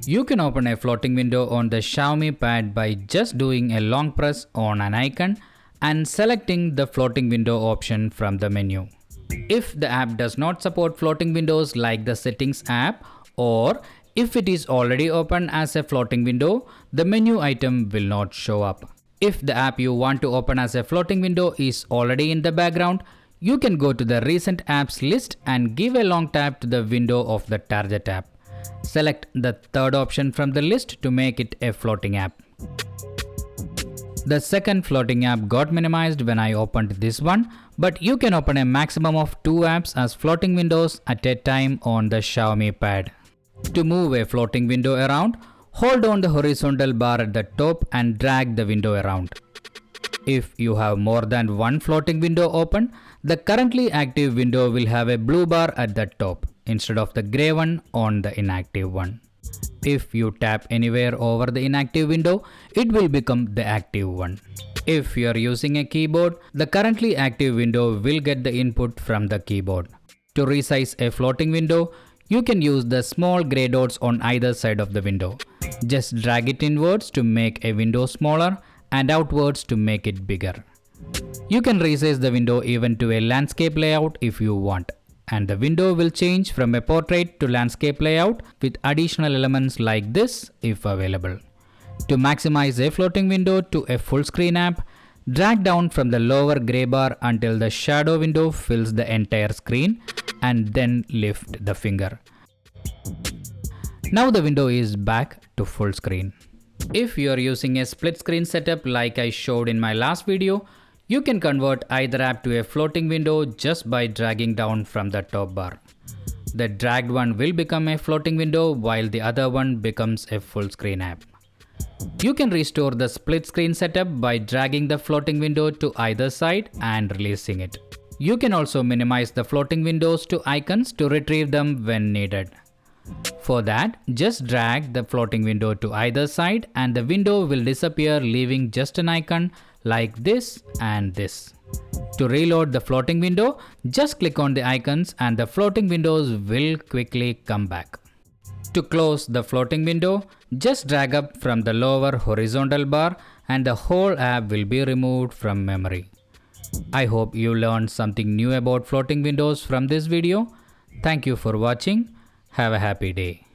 You can open a floating window on the Xiaomi Pad by just doing a long press on an icon and selecting the floating window option from the menu. If the app does not support floating windows like the settings app, or if it is already open as a floating window, the menu item will not show up. If the app you want to open as a floating window is already in the background, you can go to the recent apps list and give a long tap to the window of the target app. Select the third option from the list to make it a floating app. The second floating app got minimized when I opened this one, but you can open a maximum of 2 apps as floating windows at a time on the Xiaomi Pad. To move a floating window around, hold on the horizontal bar at the top and drag the window around. If you have more than one floating window open, the currently active window will have a blue bar at the top instead of the grey one on the inactive one. If you tap anywhere over the inactive window, it will become the active one. If you are using a keyboard, the currently active window will get the input from the keyboard. To resize a floating window, you can use the small grey dots on either side of the window. Just drag it inwards to make a window smaller and outwards to make it bigger. You can resize the window even to a landscape layout if you want, and the window will change from a portrait to landscape layout with additional elements like this if available. To maximize a floating window to a full screen app, drag down from the lower grey bar until the shadow window fills the entire screen and then lift the finger. Now the window is back to full screen. If you are using a split screen setup like I showed in my last video, you can convert either app to a floating window just by dragging down from the top bar. The dragged one will become a floating window while the other one becomes a full screen app. You can restore the split screen setup by dragging the floating window to either side and releasing it. You can also minimize the floating windows to icons to retrieve them when needed. For that, just drag the floating window to either side and the window will disappear, leaving just an icon like this and this. To reload the floating window, just click on the icons and the floating windows will quickly come back. To close the floating window, just drag up from the lower horizontal bar and the whole app will be removed from memory. I hope you learned something new about floating windows from this video. Thank you for watching. Have a happy day.